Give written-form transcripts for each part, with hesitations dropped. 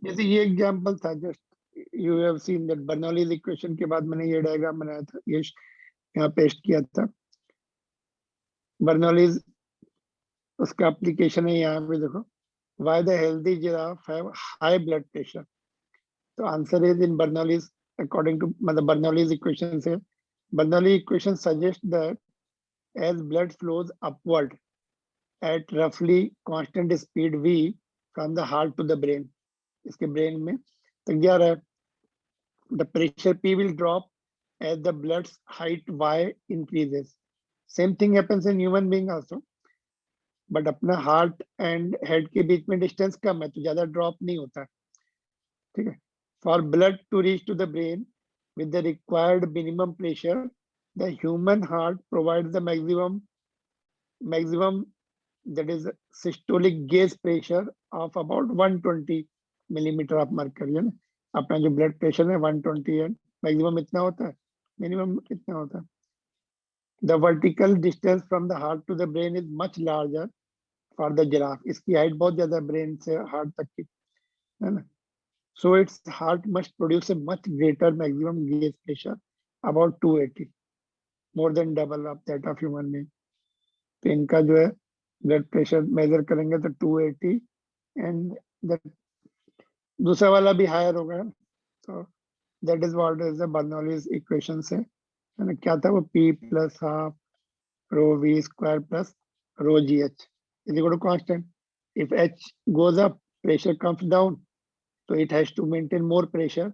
जैसे ये एग्जांपल था, just you have seen that Bernoulli's equation के बाद मैंने ये डायग्राम बनाया था, ये यहाँ पेस्ट किया था। बर्नौलीज उसका एप्लीकेशन है, यहाँ पे देखो, why the healthy giraffe have high blood pressure. तो answer is in Bernoulli's, according to मतलब बर्नौलीज इक्वेशन से, Bernoulli equation suggest that as blood flows upward at roughly constant speed v from the heart to the brain, इसके brain में तो क्या रहा है, the pressure p will drop as the blood's height y increases. Same thing happens in human being also, but अपना heart and head के बीच में distance कम है तो ज्यादा ड्रॉप नहीं होता, ठीक है। For blood to reach to the brain with the required minimum pressure, the human heart provides the maximum that is systolic gauge pressure of about 120 millimeter of mercury, है ना। अपना जो ब्लड प्रेशर है 120 है, मैक्सिमम इतना होता है, minimum इतना होता है। The vertical distance from the heart to the brain is much larger for the giraffe, इसकी हाइट बहुत ज्यादा ब्रेन से हार्ट तक की, है ना। So its heart must produce a much greater maximum gauge pressure about 280, more than double of that of human being. तो इनका जो है ब्लड प्रेशर मेजर करेंगे तो 280 एंड दूसरा वाला भी हायर होगा। तो that is what is the Bernoulli's equation से, है ना। क्या था वो, p plus half rho v square plus rho g h is equal to constant. If h goes up, pressure comes down, so it has to maintain more pressure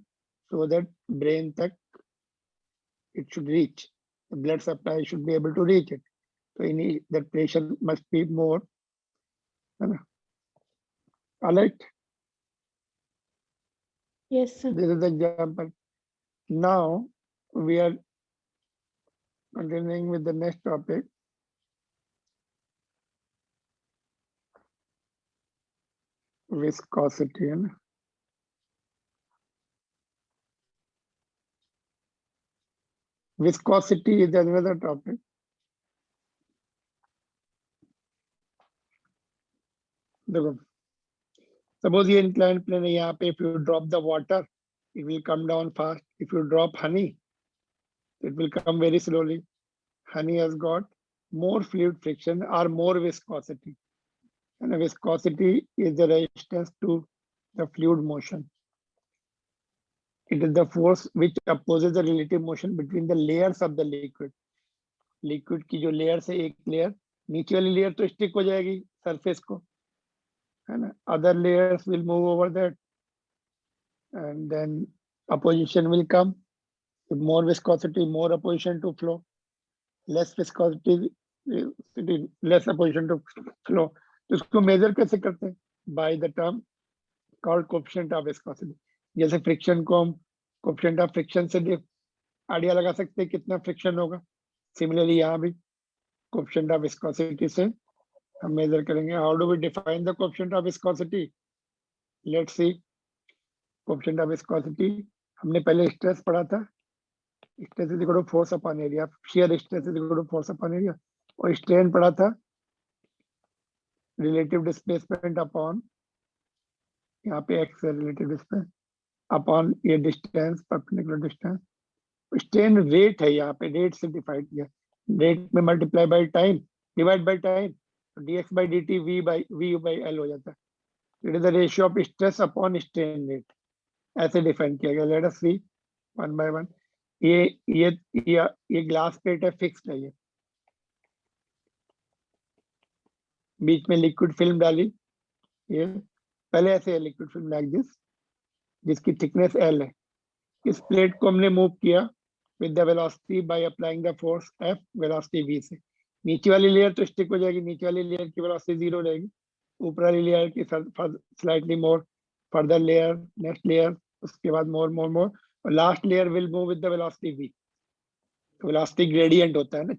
so that brain तक it should reach, the blood supply should be able to reach it, so that pressure must be more, है ना। All right, Yes, sir. this is the example. Now we are continuing with the next topic, viscosity, है ना। Viscosity is another topic. देखो, suppose ये inclined plane है, यहाँ पे if you drop the water, it will come down fast. If you drop honey, it will come very slowly. Honey has got more fluid friction or more viscosity. And viscosity is the resistance to the fluid motion. It is the force which opposes the relative motion between the layers of the liquid. Liquid की जो layers है, एक layer, नीचे वाली layer तो stick हो जाएगी surface को, है ना। Other layers will move over that, and then opposition will come. With more viscosity, more opposition to flow. Less viscosity, less opposition to flow. तो इसको measure कैसे करते हैं? By the term called coefficient of viscosity. जैसे friction को हम coefficient of friction से idea लगा सकते हैं कितना फ्रिक्शन होगा, सिमिलरली यहाँ भी कोएफिशिएंट ऑफ विस्कोसिटी से हम मेजर करेंगे। How do we define the coefficient of viscosity? Let's see. Coefficient of viscosity हमने पहले स्ट्रेस पढ़ा था, stress is equal to force upon area, shear stress is equal to force upon area, और strain पढ़ा था relative displacement upon, यहाँ पे x है रिलेटिव डिस्प्लेसमेंट, अपॉन ये distance, perpendicular distance. Strain rate है, यहाँ पे रेट से डिफाइन किया, रेट में multiply by time, divide by time, dx by dt v by l हो जाता है। It is the ratio of stress upon strain rate, ऐसे डिफाइन किया गया। Let us see one by one. ये ग्लास प्लेट है, fixed है, ये बीच में लिक्विड फिल्म डाली, ये पहले ऐसे है लिक्विड फिल्म लाइक दिस, जिसकी थिकनेस l है। इस प्लेट को हमने मूव किया with the velocity by applying the force F, velocity v से। नीचे वाली लेयर तो स्टिक हो जाएगी, नीचे वाली लेयर की वेलोसिटी 0 रहेगी, ऊपर वाली लेयर की slightly more, further layer, next layer, उसके बाद मोर, और last layer will move with the velocity v। Velocity gradient होता है ना,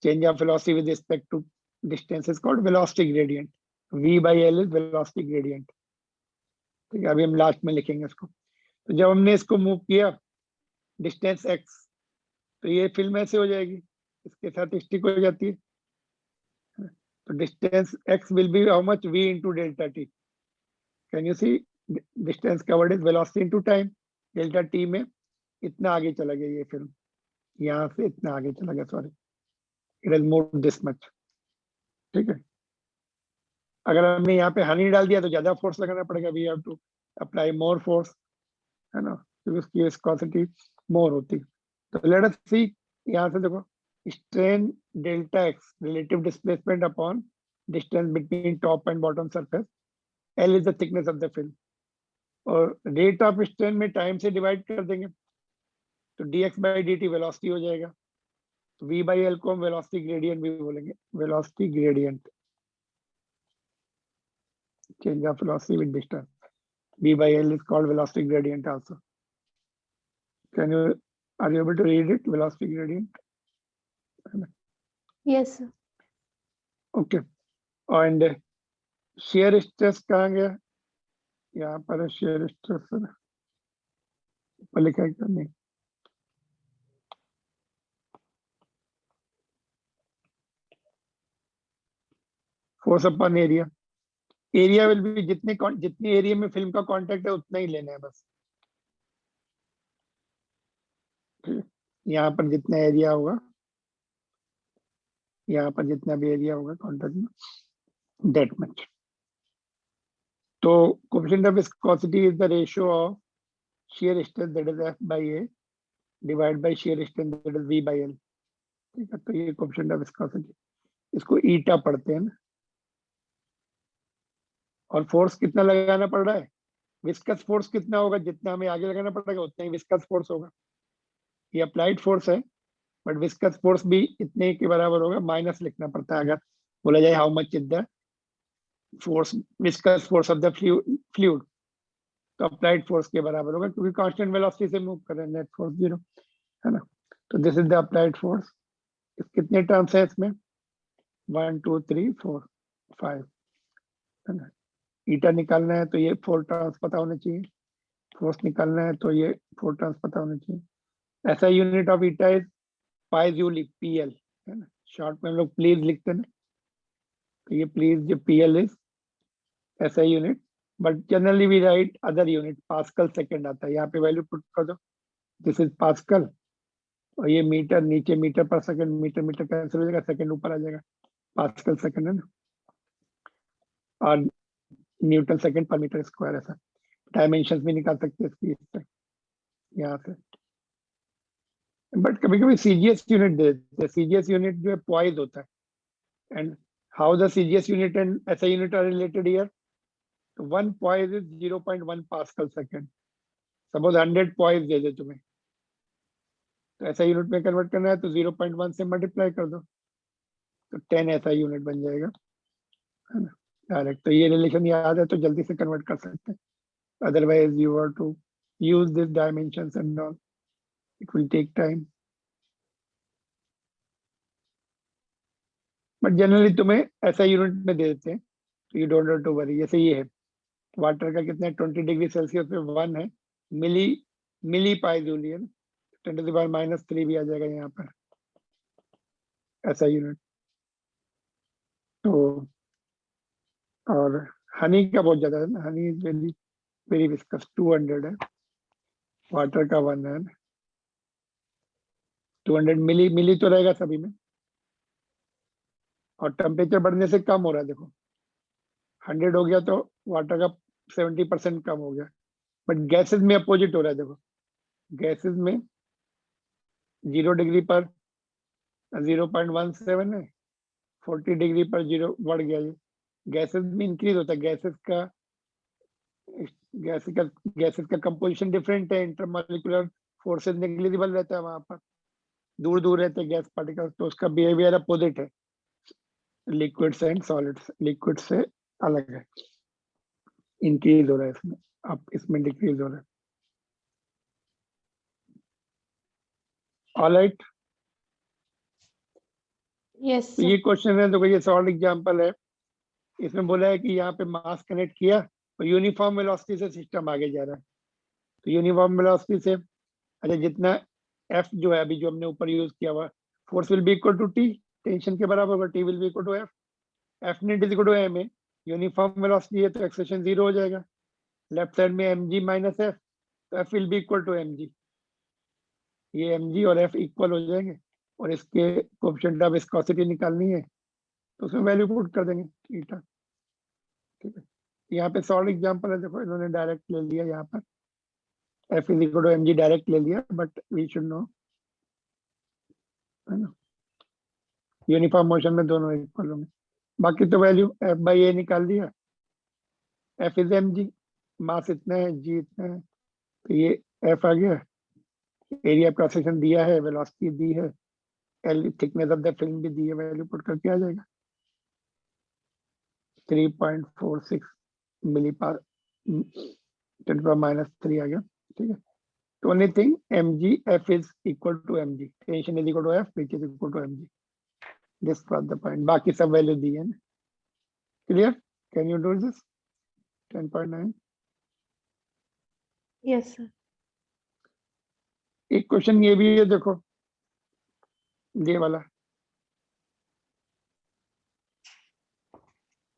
change of velocity with respect to distance is called velocity gradient. v by l is velocity gradient, ठीक है। अभी हम लास्ट में लिखेंगे इसको। तो जब हमने इसको मूव किया डिस्टेंस x, तो ये फिल्म ऐसे हो जाएगी, इसके साथ स्टिक हो जाती है। तो distance x will be how much, v into delta t। Can you see distance covered is velocity into time, delta t में इतना आगे चला गया ये फिल्म, यहाँ से इतना आगे चला गया, sorry it has moved this much. ठीक है, अगर हमने यहाँ पे हनी डाल दिया तो ज्यादा फोर्स लगाना पड़ेगा, we have to apply more force, है ना, क्योंकि उसकी विस्कोसिटी मोर होती। तो लेट अस सी, यहाँ से देखो, strain delta x relative displacement upon distance between top and bottom surface, L is the thickness of the film, और रेट ऑफ स्ट्रेन में टाइम से डिवाइड कर देंगे तो dx बाई dt वेलोसिटी हो जाएगा। तो v बाई एल को हम वेलोसिटी ग्रेडियंट भी बोलेंगे, velocity gradient, change of velocity with distance, v by l is called velocity gradient also. Are you able to read it, velocity gradient? Yes sir. Okay, and shear stress कहाँ गया, यहाँ पर shear stress ऊपर लिखा है क्या, नहीं, force upon area, area will be जितनी एरिया में फिल्म का कांटेक्ट है उतना ही लेना है बस। यहाँ पर जितना एरिया होगा, यहाँ पर जितना भी एरिया होगा कांटेक्ट में, दैट मच। तो coefficient of viscosity is the ratio of shear stress that is F by A divided by shear strength that is V by L। ठीक है, तो ये कोएफिशिएंट ऑफ विस्कोसिटी, इसको ईटा पढ़ते हैं ना। और फोर्स कितना लगाना पड़ रहा है, विस्कस फोर्स कितना होगा, जितना हमें आगे लगाना पड़ेगा उतना ही विस्कस फोर्स होगा। ये अप्लाइड फोर्स है, बट विस्कस फोर्स भी इतने के बराबर होगा, माइनस लिखना पड़ता है अगर बोला जाए how much is the force, viscous force of the fluid, तो अप्लाइड फोर्स के बराबर होगा, क्योंकि कांस्टेंट वेलोसिटी से मूव कर रहे हैं, नेट फोर्स 0 है ना। तो this is the applied force. कितने टर्म्स है इसमें, 1 2 3 4 5 है ना। ईटा निकालना है तो ये 4 टर्म्स पता होने चाहिए, फोर्स निकालना है तो ये 4 टर्म्स पता होने चाहिए। ऐसा unit of eta is pi joule PL, है ना, शॉर्ट में हम लोग प्लीज लिखते हैं। तो ये प्लीज जो पीएल इज ऐसा unit, but generally we write other unit, Pascal second आता है, यहाँ पे वैल्यू पुट कर दो, दिस इज पास्कल, और ये मीटर नीचे मीटर पर सेकंड, मीटर मीटर कैंसिल हो जाएगा, सेकंड ऊपर आ जाएगा, पास्कल सेकंड है ना, और न्यूटन सेकंड पर मीटर स्क्वायर, ऐसा डायमेंशंस भी निकाल सकते हैं इसकी इससे, यहाँ से। बट कभी कभी सीजीएस यूनिट दे देते हैं, सीजीएस यूनिट जो है पॉइज होता है, and how the CGS unit and ऐसा यूनिट आर रिलेटेड हियर। तो 1 poise is 0.1 pascal second, suppose 100 poise दे दे तुम्हें, तो ऐसा यूनिट में कन्वर्ट करना है तो 0.1 से मल्टीप्लाई कर दो तो 10 ऐसा यूनिट बन जाएगा, है ना, डायरेक्ट। तो ये रिलेशन याद है तो जल्दी से कन्वर्ट कर सकते हैं, otherwise you have to use this dimensions and all, it will take time. But generally तुम्हें ऐसा यूनिट में दे देते हैं, तो you don't have to worry. जैसे ये है, वाटर का कितना है, 20 डिग्री सेल्सियस पे 1 है, मिली पाई जूलियन, 10⁻³ भी आ जाएगा यहाँ पर, ऐसा यूनिट। तो और हनी का बहुत ज्यादा है ना, honey is very very viscous, 200 है, वाटर का 1 है, 200 मिली तो रहेगा सभी में, और टेम्परेचर बढ़ने से कम हो रहा है, देखो 100 हो गया तो वाटर का 70% कम हो गया। बट गैसेस में अपोजिट हो रहा है, देखो गैसेस में 0 डिग्री पर 0.17 है, 40 डिग्री पर 0 बढ़ गया, ये गैसेस में इंक्रीज होता है। गैसेस का कंपोजिशन डिफरेंट है, इंटरमॉलिक्यूलर फोर्सेस नेग्लिजिबल रहता है, वहां पर दूर दूर रहते हैं गैस पार्टिकल्स, तो उसका बिहेवियर अपोजिट है लिक्विड्स एंड सॉलिड्स, लिक्विड से अलग है, इंक्रीज हो रहा है इसमें, अब इसमें डिक्रीज हो रहा है। ऑलराइट, Yes तो sir. ये क्वेश्चन है, तो ये सॉल्ड एग्जांपल है, इसमें बोला है कि यहाँ पे मास कनेक्ट किया और यूनिफॉर्म वेलोसिटी से सिस्टम आगे जा रहा है। तो यूनिफॉर्म वेलोसिटी से, अच्छा जितना एफ जो है अभी जो हमने ऊपर यूज किया हुआ, force will be equal to T, tension के बराबर होगा, T will be equal to F, F net is equal to M A, uniform velocity है तो एक्सेलरेशन 0 हो जाएगा, लेफ्ट साइड में mg माइनस एफ, तो F will be equal to mg, ये mg और f इक्वल हो जाएंगे, और इसके कोएफिशिएंट ऑफ विस्कोसिटी निकालनी है तो उसमें वैल्यू पुट कर देंगे थीटा। ठीक है, यहाँ पे सॉल्व एग्जांपल है, देखो इन्होंने डायरेक्ट ले लिया, यहाँ पर f is equal to mg direct ले लिया, बट वी शुड नो, है ना, यूनिफॉर्म मोशन में दोनों इक्वल होंगे। बाकी तो वैल्यू f बाई ए निकाल दिया, f इज mg, मास इतना है, g इतना है, तो ये f आ गया, एरिया क्रॉस सेक्शन दिया है, वेलोसिटी दी है, L thickness of the film भी दी है, वैल्यू पुट करके आ जाएगा 3.46 मिली पास 10⁻³ आ गया। ठीक है, तो only thing mg f is equal to mg, tension is equal to f which is equal to mg, this was the point, बाकी सब वैल्यू दी है ना। Clear, can you do this 10.9? Yes sir. एक क्वेश्चन ये भी है, देखो ये वाला,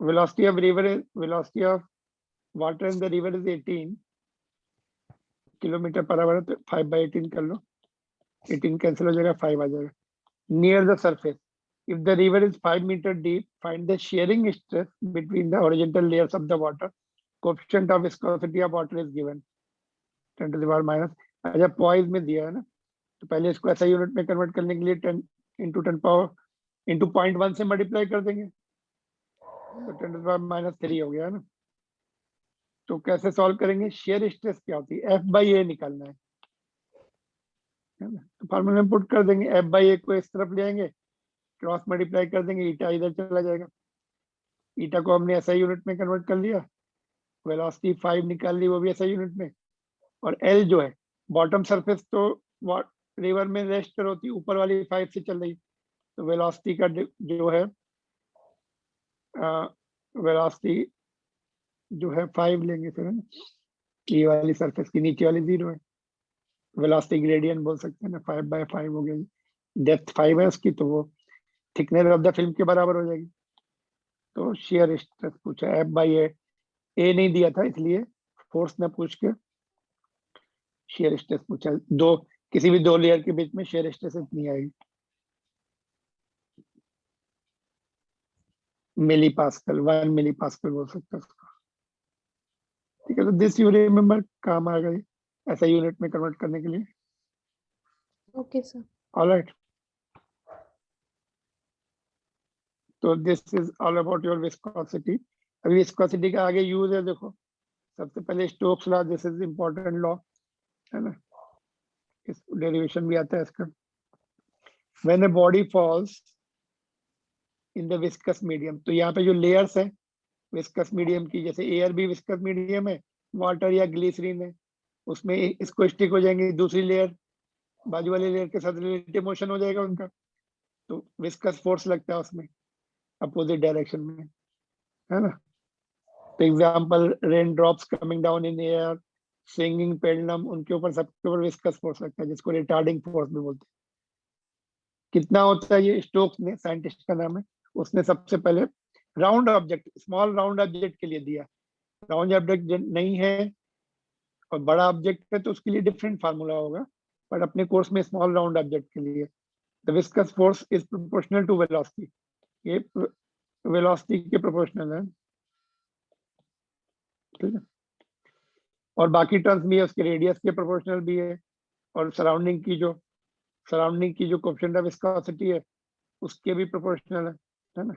velocity of river is velocity of water in the river is 18 kilometre per hour, तो 5/18 कर लो, 18 कैंसिल हो जाएगा, 5 आ जाएगा। Near the surface, if the river is 5 meter deep, find the shearing stress between the horizontal layers of the water, coefficient of viscosity of water is given 10 to the power minus, अच्छा poise में दिया है ना, तो पहले इसको ऐसा unit में कन्वर्ट करने के लिए 10 into 10 पावर into 0.1 से मल्टीप्लाई कर देंगे, तो 10 to the power -3 हो गया ना। तो कैसे सॉल्व करेंगे, शेयर स्ट्रेस क्या होती है, f बाई ए निकालना है ना, तो फार्मूला में पुट कर देंगे, f बाई ए को इस तरफ ले आएंगे, क्रॉस मल्टीप्लाई कर देंगे, ईटा इधर चला जाएगा, ईटा को हमने ऐसा यूनिट में कन्वर्ट कर लिया, वेलोसिटी 5 निकाल ली, वो भी ऐसा यूनिट में, और एल जो है बॉटम सरफेस, तो रिवर में रेस्ट पर होती, ऊपर वाली 5 से चल रही, तो वेलोसिटी का जो है वेलोसिटी जो है 5 लेंगे फिर, है ना, ये वाली सरफेस की नीचे वाली 0 है, वेलोसिटी ग्रेडियंट बोल सकते हैं ना, 5/5 हो गया, डेप्थ 5 है उसकी, तो वो थिकनेस ऑफ द फिल्म के बराबर हो जाएगी। तो शेयर स्ट्रेस पूछा, एफ बाई ए नहीं दिया था, इसलिए फोर्स ने पूछ के शेयर स्ट्रेस पूछा, दो किसी भी दो लेयर के बीच में शेयर स्ट्रेस इतनी आएगी, मिली पास्कल, 1 मिली पास्कल बोल सकते हैं उसको। ठीक है, तो दिस यू रिमेम्बर, काम आ गई ऐसा यूनिट में कन्वर्ट करने के लिए। Okay sir. ऑलराइट, तो this is all about your viscosity. अभी विस्कोसिटी का आगे यूज है, देखो सबसे पहले Stokes law, this is important law, है ना, इस डेरिवेशन भी आता है इसका। When a body falls in the viscous medium, तो यहाँ पे जो लेयर्स है विस्कस मीडियम की, जैसे एयर भी विस्कस मीडियम है, वाटर या ग्लिसरीन है, उसमें इसको स्टिक हो जाएंगे, दूसरी लेयर बाजू वाली लेयर के साथ रिलेटिव मोशन हो जाएगा उनका, तो विस्कस फोर्स लगता है उसमें अपोजिट डायरेक्शन में, है ना। तो example rain drops coming down in air, swinging pendulum, उनके ऊपर सबके ऊपर विस्कस फोर्स लगता है, जिसको रिटार्डिंग फोर्स भी बोलते हैं। कितना होता है ये स्टोक्स ने, साइंटिस्ट का नाम है, उसने सबसे पहले round object, small round object के लिए दिया, राउंड ऑब्जेक्ट नहीं है और बड़ा ऑब्जेक्ट है तो उसके लिए डिफरेंट फार्मूला होगा, बट अपने कोर्स में स्मॉल राउंड ऑब्जेक्ट के लिए the viscous force is proportional to velocity, ये वेलोसिटी के प्रोपोर्शनल है। ठीक है, और बाकी टर्म्स भी है, उसके रेडियस के प्रोपोर्शनल भी है, और सराउंडिंग की जो कोएफिशिएंट ऑफ विस्कोसिटी है उसके भी प्रोपोर्शनल है ना।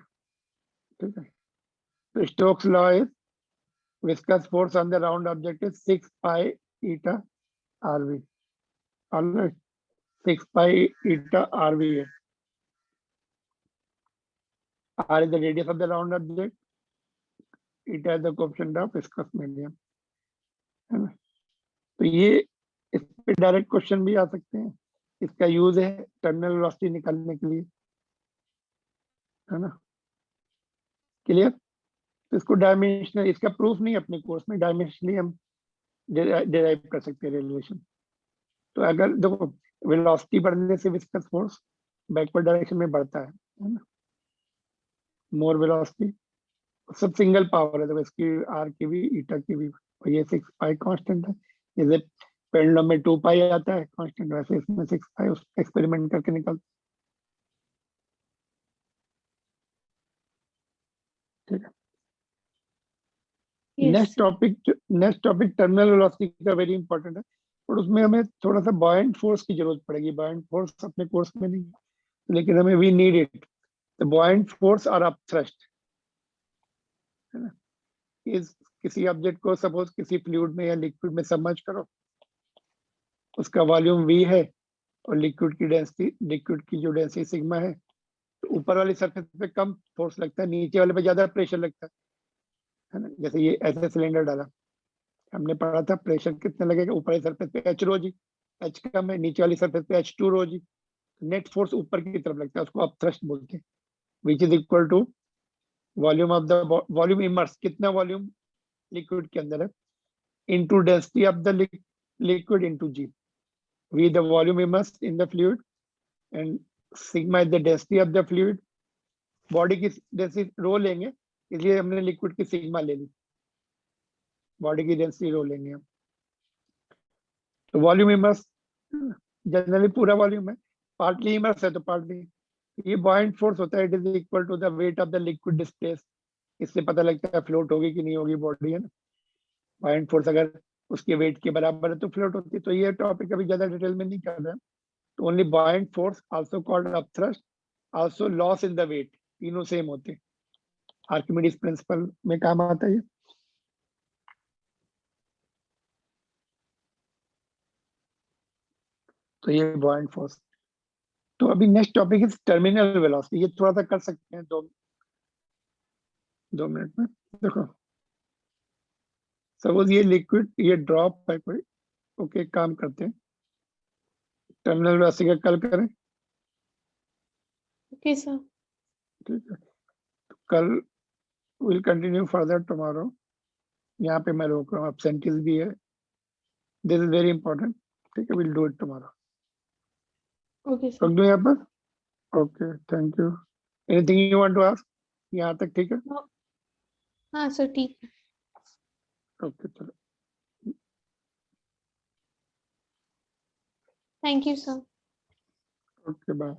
ठीक है, तो Stokes law is viscous force on the round object is 6 pi eta rv, all right, 6 pi eta rv है, r is the radius of the round object, eta is the coefficient of viscous medium, है ना। तो ये इस पे direct question भी आ सकते हैं, इसका यूज है टर्मिनल वेलोसिटी निकालने के लिए, है ना। क्लियर, तो इसको डायमेंशनल, इसका प्रूफ नहीं अपने कोर्स में, डायमेंशनली हम डिराइव कर सकते हैं रिलेशन। तो अगर देखो वेलोसिटी बढ़ने से विस्कस फोर्स बैकवर्ड डायरेक्शन में बढ़ता है ना, मोर वेलोसिटी सब सिंगल पावर है, तो इसकी आर की भी ईटा की भी, और ये 6 पाई कांस्टेंट है। जैसे पेंडुलम में 2 पाई आता है कांस्टेंट, वैसे इसमें 6 पाई, उस एक्सपेरिमेंट करके निकल। ठीक है। Yes, sir. Next topic terminal velocity का वेरी इंपॉर्टेंट है, और उसमें हमें थोड़ा सा बॉयंट फोर्स की जरूरत पड़ेगी। बॉयंट फोर्स अपने कोर्स में नहीं है, लेकिन हमें we need it. The buoyant force और अप थ्रस्ट, है ना। इस किसी ऑब्जेक्ट को सपोज किसी फ्लूइड में या लिक्विड में सबमर्ज करो, उसका वॉल्यूम v है, और लिक्विड की जो डेंसिटी सिग्मा है, तो ऊपर वाली सरफेस पे कम फोर्स लगता है, नीचे वाले पे ज्यादा प्रेशर लगता है ना। जैसे ये ऐसे सिलेंडर डाला, हमने पढ़ा था प्रेशर कितना लगेगा, ऊपर वाली सरफेस पे h रो जी, h कम है, नीचे वाली सरफेस पे h2 रो जी। नेट फोर्स ऊपर की तरफ लगता है, उसको अप थ्रस्ट बोलते हैं, which is equal to volume of the volume immerse, कितना वॉल्यूम लिक्विड के अंदर है, into density of the liquid into g. V the volume immersed in the fluid, and sigma is the density of the fluid. Body की density rho लेंगे, इसलिए हमने liquid की sigma ले ली, बॉडी की डेंसिटी रो लेंगे हम। तो वॉल्यूम इमर्स जनरली पूरा वॉल्यूम है, पार्टली इमर्स है तो पार्टली। ये बॉयंट फोर्स होता है, it is equal to the weight of the liquid displace. इससे पता लगता है फ्लोट होगी कि नहीं होगी बॉडी, है ना। बॉयंट फोर्स अगर उसके वेट के बराबर है तो फ्लोट होती है। तो ये टॉपिक अभी ज्यादा डिटेल में नहीं कर रहे हैं। तो only buoyant force, also called up thrust, also loss in the weight, तीनों सेम होते हैं। आर्किमिडीज प्रिंसिपल में काम आता है ये। तो ये बॉयंट फोर्स। तो अभी next topic is terminal velocity. ये थोड़ा सा कर सकते हैं 2 मिनट में। देखो, सपोज ये लिक्विड, ये ड्रॉप है कोई, ओके, काम करते हैं। टर्मिनल वेलोसिटी का कल करें, Okay, sir. ठीक है। तो कल विल कंटिन्यू फर्दर टुमारो। यहाँ पे मैं रोक रहा हूँ, एब्सेंटीज भी है, दिस इज वेरी इंपॉर्टेंट। ठीक है, will do it tomorrow. Okay, sir. रोक दूं यहाँ पर? Okay, thank you. Anything you want to ask? यहाँ तक ठीक है? No. हाँ सर ठीक है। ओके, चलो, Thank you, sir. Okay, bye.